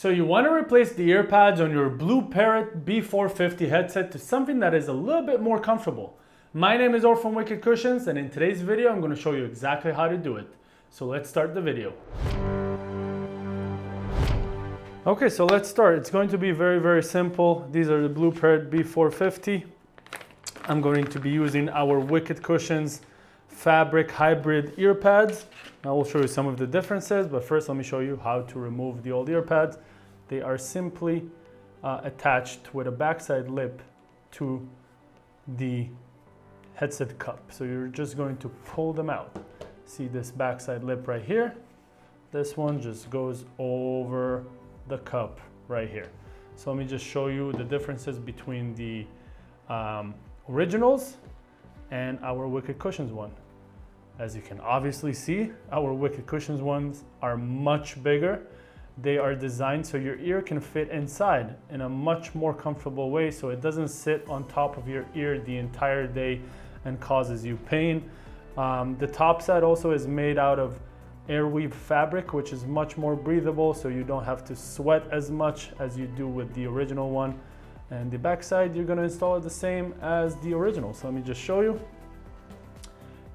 So you want to replace the ear pads on your BlueParrot B450 headset to something that is a little bit more comfortable. My name is Or from Wicked Cushions, and in today's video I'm going to show you exactly how to do it. So let's start the video. Okay, so let's start. It's going to be very simple. These are the BlueParrot B450. I'm going to be using our Wicked Cushions fabric hybrid ear pads. I will show you some of the differences, but first let me show you how to remove the old ear pads. They are simply attached with a backside lip to the headset cup. So you're just going to pull them out. See this backside lip right here? This one just goes over the cup right here. So let me just show you the differences between the originals and our Wicked Cushions one. As you can obviously see, our Wicked Cushions ones are much bigger. They are designed so your ear can fit inside in a much more comfortable way, so it doesn't sit on top of your ear the entire day and causes you pain. The top side also is made out of airweave fabric, which is much more breathable, so you don't have to sweat as much as you do with the original one. And the back side, you're gonna install it the same as the original. So let me just show you.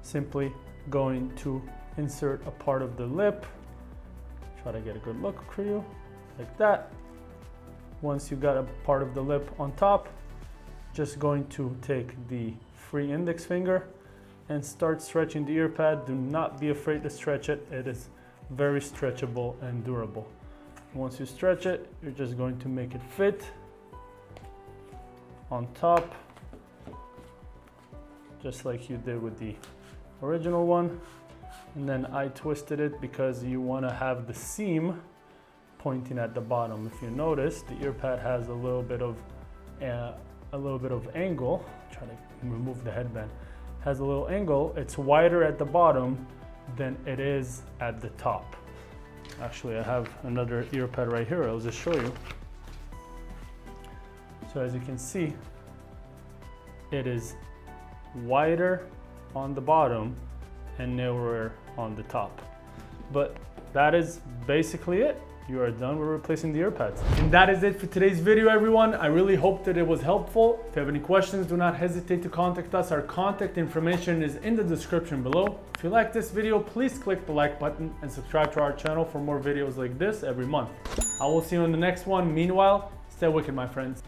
Simply going to insert a part of the lip. Try to get a good look for you, like that. Once you got a part of the lip on top, just going to take the free index finger and start stretching the ear pad. Do not be afraid to stretch it. It is very stretchable and durable. Once you stretch it, you're just going to make it fit on top, just like you did with the original one. And then I twisted it because you want to have the seam pointing at the bottom. If you notice, the ear pad has a little bit of angle. Try to remove the headband. Has a little angle. It's wider at the bottom than it is at the top. Actually, I have another ear pad right here. I'll just show you. So as you can see, it is wider on the bottom and narrower on the top. But that is basically it. You are done with replacing the ear pads. And that is it for today's video, everyone. I really hope that it was helpful. If you have any questions, do not hesitate to contact us. Our contact information is in the description below. If you like this video, please click the like button and subscribe to our channel for more videos like this every month. I will see you in the next one. Meanwhile, stay wicked, my friends.